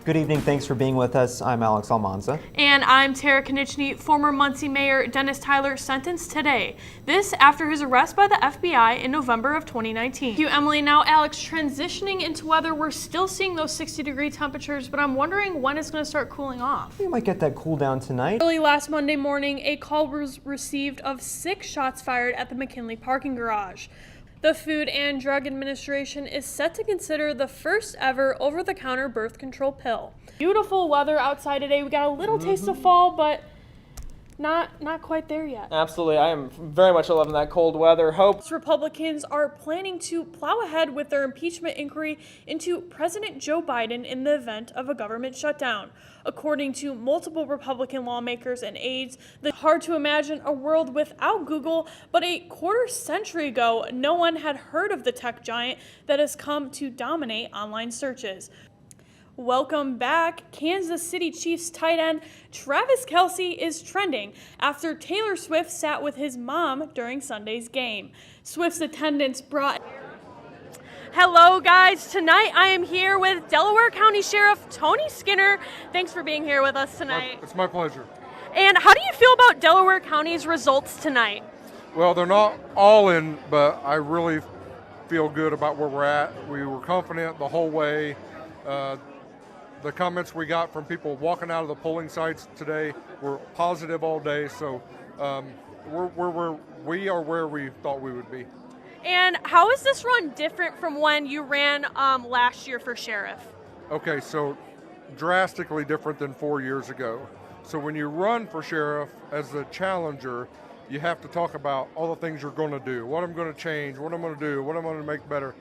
Good evening, thanks for being with us. I'm Alex Almanza. And I'm Terra Konieczny. Former Muncie Mayor Dennis Tyler sentenced today. This after his arrest by the FBI in November of 2019. Thank you, Emily. Now, Alex, transitioning into weather, we're still seeing those 60-degree temperatures, but I'm wondering when it's going to start cooling off. We might get that cool down tonight. Early last Monday morning, a call was received of 6 shots fired at the McKinley parking garage. The Food and Drug Administration is set to consider the first ever over-the-counter birth control pill. Beautiful weather outside today. We got a little taste of fall, but not quite there yet. Absolutely. I am very much loving that cold weather. Hope Republicans are planning to plow ahead with their impeachment inquiry into President Joe Biden in the event of a government shutdown. According to multiple Republican lawmakers and aides, it's hard to imagine a world without Google, but a quarter century ago, no one had heard of the tech giant that has come to dominate online searches. Welcome back. Kansas City Chiefs tight end Travis Kelce is trending after Taylor Swift sat with his mom during Sunday's game. Swift's attendance brought... Hello, guys. Tonight I am here with Delaware County Sheriff Tony Skinner. Thanks for being here with us tonight. It's my pleasure. And how do you feel about Delaware County's results tonight? Well, they're not all in, but I really feel good about where we're at. We were confident the whole way. The comments we got from people walking out of the polling sites today were positive all day, so we are where we thought we would be. And how is this run different from when you ran last year for sheriff? Okay, so drastically different than 4 years ago. So when you run for sheriff as a challenger, you have to talk about all the things you're going to do, what I'm going to change, what I'm going to do, what I'm going to make better.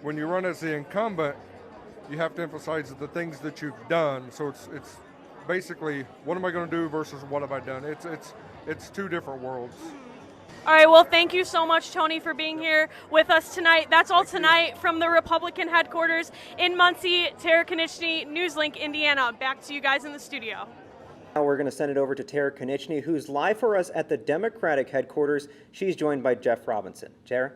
When you run as the incumbent, you have to emphasize the things that you've done. So it's basically, what am I going to do versus what have I done? It's two different worlds. All right, well, thank you so much, Tony, for being here with us tonight. That's all tonight from the Republican headquarters in Muncie. Terra Konieczny, NewsLink, Indiana. Back to you guys in the studio. Now we're going to send it over to Terra Konieczny, who's live for us at the Democratic headquarters. She's joined by Jeff Robinson. Terra?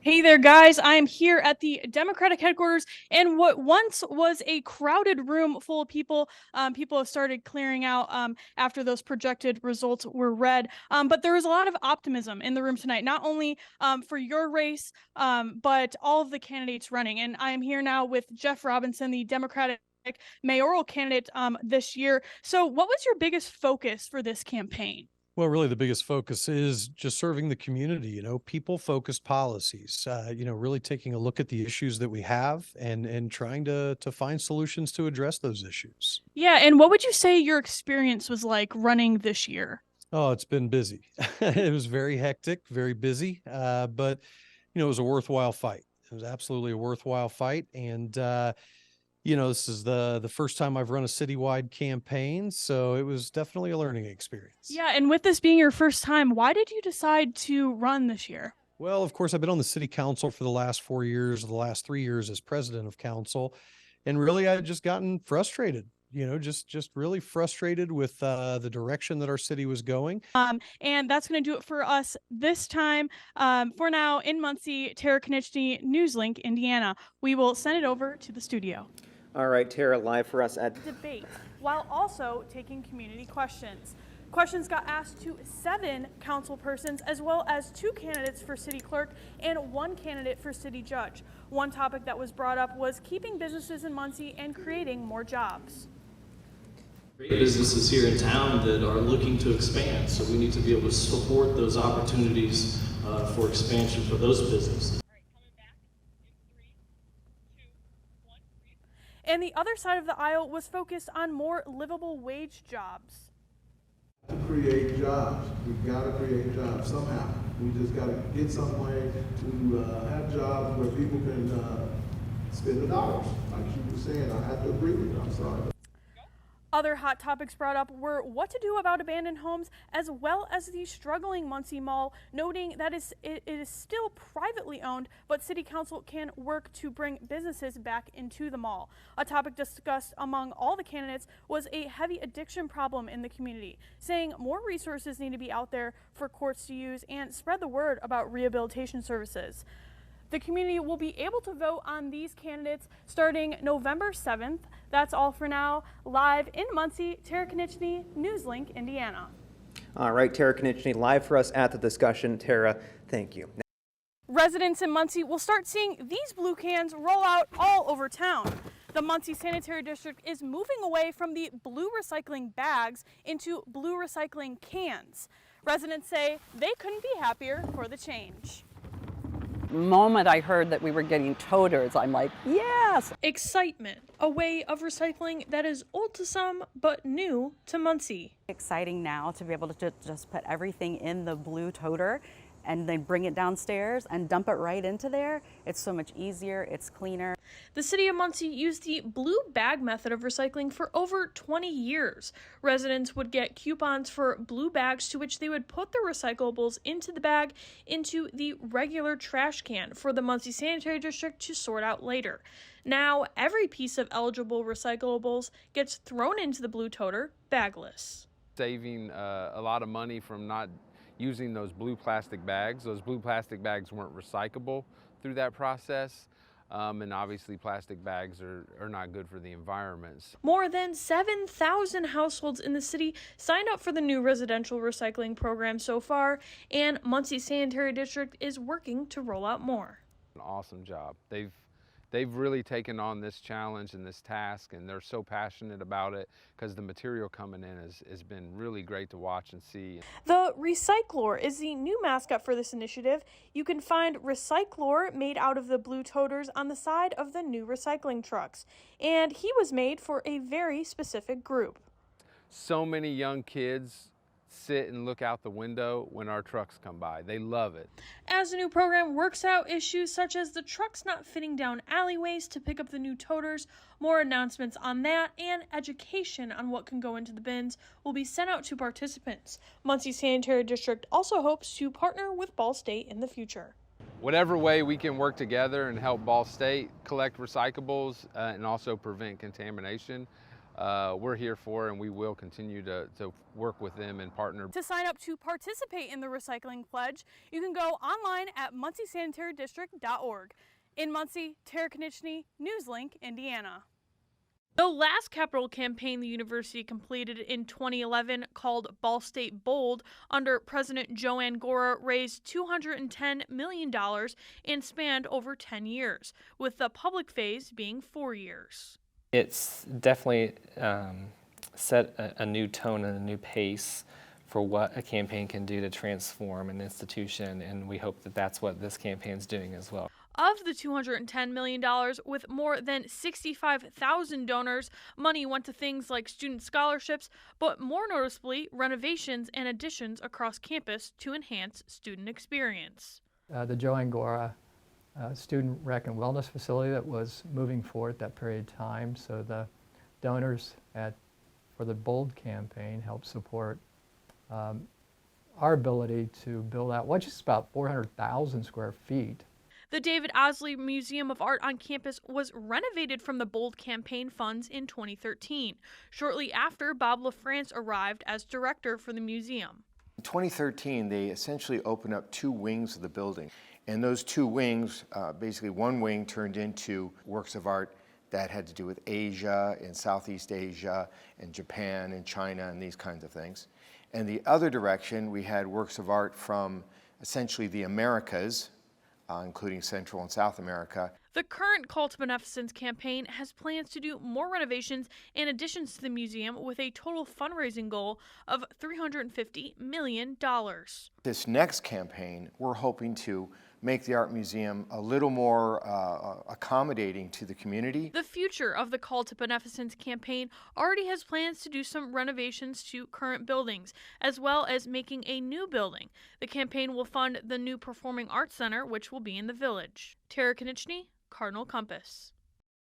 Hey there, guys. I am here at the Democratic headquarters, and what once was a crowded room full of people, people have started clearing out after those projected results were read. But there was a lot of optimism in the room tonight, not only for your race, but all of the candidates running. And I am here now with Jeff Robinson, the Democratic mayoral candidate this year. So what was your biggest focus for this campaign? Well, really, the biggest focus is just serving the community, people-focused policies, really taking a look at the issues that we have and trying to find solutions to address those issues. Yeah, and what would you say your experience was like running this year? Oh, it's been busy. It was very hectic, very busy, but, it was a worthwhile fight. It was absolutely a worthwhile fight, and this is the first time I've run a citywide campaign, so it was definitely a learning experience. Yeah, and with this being your first time, why did you decide to run this year? Well, of course, I've been on the city council for the last 4 years, the last 3 years as president of council, and really I've just gotten frustrated, just really frustrated with the direction that our city was going. And that's going to do it for us this time. For now, in Muncie, Terra Konieczny, NewsLink, Indiana. We will send it over to the studio. All right, Terra, live for us at Debate, while also taking community questions. Questions got asked to 7 council persons, as well as 2 candidates for city clerk and 1 candidate for city judge. One topic that was brought up was keeping businesses in Muncie and creating more jobs. Businesses here in town that are looking to expand, so we need to be able to support those opportunities for expansion for those businesses. And the other side of the aisle was focused on more livable wage jobs. To create jobs. We've got to create jobs somehow. We just got to get some way to have jobs where people can spend the dollars. Like you were saying, I have to agree with you. I'm sorry. Other hot topics brought up were what to do about abandoned homes, as well as the struggling Muncie Mall, noting that it is still privately owned, but City Council can work to bring businesses back into the mall. A topic discussed among all the candidates was a heavy addiction problem in the community, saying more resources need to be out there for courts to use and spread the word about rehabilitation services. The community will be able to vote on these candidates starting November 7th. That's all for now. Live in Muncie, Terra Konieczny, NewsLink, Indiana. All right, Terra Konieczny live for us at the discussion. Tara, thank you. Residents in Muncie will start seeing these blue cans roll out all over town. The Muncie Sanitary District is moving away from the blue recycling bags into blue recycling cans. Residents say they couldn't be happier for the change. The moment I heard that we were getting toters, I'm like, yes! Excitement, a way of recycling that is old to some but new to Muncie. Exciting now to be able to just put everything in the blue toter and then bring it downstairs and dump it right into there. It's so much easier, it's cleaner. The city of Muncie used the blue bag method of recycling for over 20 years. Residents would get coupons for blue bags to which they would put the recyclables into the bag into the regular trash can for the Muncie Sanitary District to sort out later. Now, every piece of eligible recyclables gets thrown into the blue toter bagless. Saving a lot of money from not using those blue plastic bags. Those blue plastic bags weren't recyclable through that process. And obviously plastic bags are not good for the environment. More than 7,000 households in the city signed up for the new residential recycling program so far, and Muncie Sanitary District is working to roll out more. An awesome job. They've really taken on this challenge and this task, and they're so passionate about it because the material coming in has been really great to watch and see. The Recyclor is the new mascot for this initiative. You can find Recyclor made out of the blue toters on the side of the new recycling trucks, and he was made for a very specific group. So many young kids sit and look out the window when our trucks come by. They love it. As the new program works out issues such as the trucks not fitting down alleyways to pick up the new toters, more announcements on that and education on what can go into the bins will be sent out to participants. Muncie Sanitary District also hopes to partner with Ball State in the future. Whatever way we can work together and help Ball State collect recyclables and also prevent contamination, we're here for, and we will continue to work with them and partner. To sign up to participate in the recycling pledge, you can go online at munciesanitarydistrict.org. In Muncie, Terra Konieczny, NewsLink, Indiana. The last capital campaign the university completed in 2011, called Ball State Bold, under President Joanne Gora, raised $210 million and spanned over 10 years, with the public phase being 4 years. It's definitely set a new tone and a new pace for what a campaign can do to transform an institution, and we hope that that's what this campaign is doing as well. Of the $210 million, with more than 65,000 donors, money went to things like student scholarships, but more noticeably, renovations and additions across campus to enhance student experience. The Joanne Gora student rec and wellness facility that was moving forward at that period of time. So the donors for the Bold campaign helped support our ability to build out, which is about 400,000 square feet. The David Osley Museum of Art on campus was renovated from the Bold campaign funds in 2013, shortly after Bob LaFrance arrived as director for the museum. In 2013, they essentially opened up 2 wings of the building. And those 2 wings, basically one wing turned into works of art that had to do with Asia and Southeast Asia and Japan and China and these kinds of things. And the other direction, we had works of art from essentially the Americas, including Central and South America. The current Call to Beneficence campaign has plans to do more renovations and additions to the museum with a total fundraising goal of $350 million. This next campaign, we're hoping to make the art museum a little more accommodating to the community. The future of the Call to Beneficence campaign already has plans to do some renovations to current buildings, as well as making a new building. The campaign will fund the new Performing Arts Center, which will be in the village. Terra Konieczny, Cardinal Compass.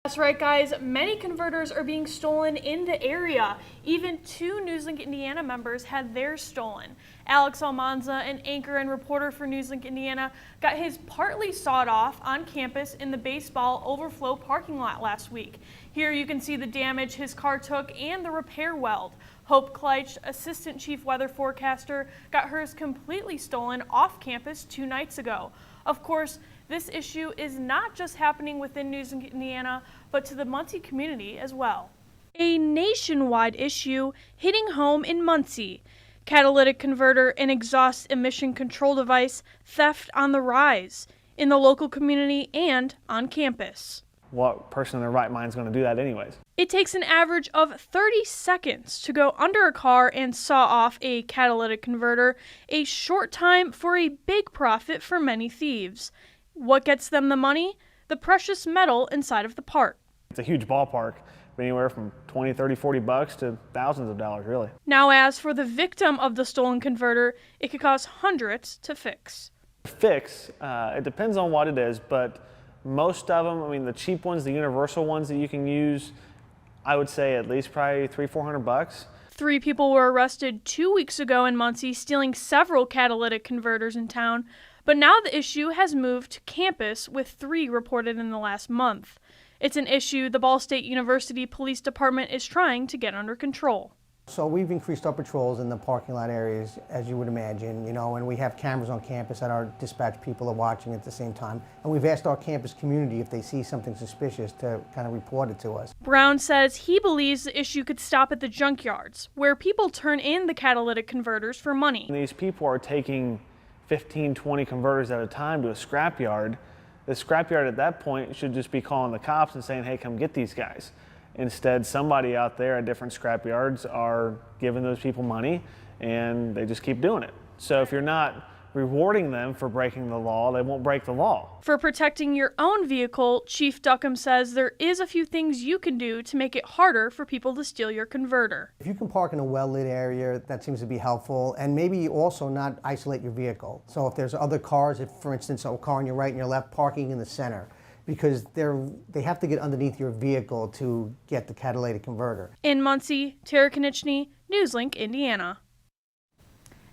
That's right, guys. Many converters are being stolen in the area. Even 2 NewsLink Indiana members had theirs stolen. Alex Almanza, an anchor and reporter for NewsLink Indiana, got his partly sawed off on campus in the baseball overflow parking lot last week. Here you can see the damage his car took and the repair weld. Hope Kleitsch, assistant chief weather forecaster, got hers completely stolen off campus 2 nights ago. Of course, This issue is not just happening within Newslink, Indiana, but to the Muncie community as well. A nationwide issue hitting home in Muncie. Catalytic converter and exhaust emission control device theft on the rise in the local community and on campus. What person in their right mind is going to do that anyways? It takes an average of 30 seconds to go under a car and saw off a catalytic converter, a short time for a big profit for many thieves. What gets them the money? The precious metal inside of the part. It's a huge ballpark, anywhere from 20, 30, 40 bucks to thousands of dollars, really. Now, as for the victim of the stolen converter, it could cost hundreds to fix. It depends on what it is, but most of them, I mean, the cheap ones, the universal ones that you can use, I would say at least probably $300-400 bucks. 3 people were arrested 2 weeks ago in Muncie stealing several catalytic converters in town, but now the issue has moved to campus with 3 reported in the last month. It's an issue the Ball State University Police Department is trying to get under control. So we've increased our patrols in the parking lot areas, as you would imagine, and we have cameras on campus that our dispatch people are watching at the same time. And we've asked our campus community if they see something suspicious to kind of report it to us. Brown says he believes the issue could stop at the junkyards, where people turn in the catalytic converters for money. These people are taking 15, 20 converters at a time to a scrapyard. The scrapyard at that point should just be calling the cops and saying, hey, come get these guys. Instead, somebody out there at different scrapyards are giving those people money, and they just keep doing it. So if you're not rewarding them for breaking the law, they won't break the law. For protecting your own vehicle, Chief Duckham says there is a few things you can do to make it harder for people to steal your converter. If you can park in a well-lit area, that seems to be helpful, and maybe also not isolate your vehicle. So if there's other cars, if for instance a car on your right and your left, parking in the center, because they have to get underneath your vehicle to get the catalytic converter. In Muncie, Terra Konieczny, Newslink, Indiana.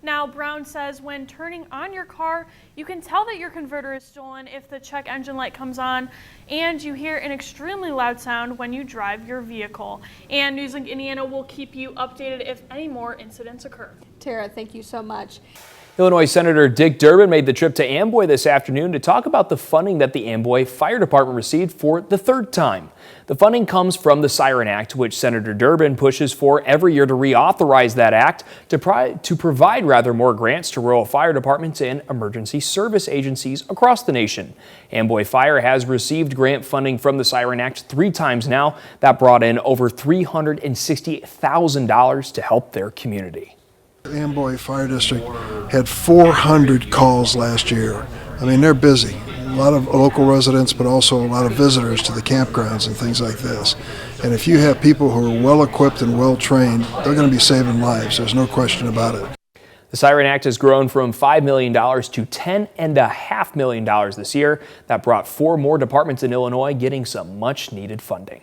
Now, Brown says when turning on your car, you can tell that your converter is stolen if the check engine light comes on and you hear an extremely loud sound when you drive your vehicle. And Newslink, Indiana will keep you updated if any more incidents occur. Tara, thank you so much. Illinois Senator Dick Durbin made the trip to Amboy this afternoon to talk about the funding that the Amboy Fire Department received for the 3rd time. The funding comes from the Siren Act, which Senator Durbin pushes for every year to reauthorize that act to provide more grants to rural fire departments and emergency service agencies across the nation. Amboy Fire has received grant funding from the Siren Act 3 times now. That brought in over $360,000 to help their community. Amboy Fire District had 400 calls last year. I mean, they're busy. A lot of local residents, but also a lot of visitors to the campgrounds and things like this. And if you have people who are well equipped and well trained, they're going to be saving lives. There's no question about it. The Siren Act has grown from $5 million to $10.5 million this year. That brought 4 more departments in Illinois getting some much needed funding.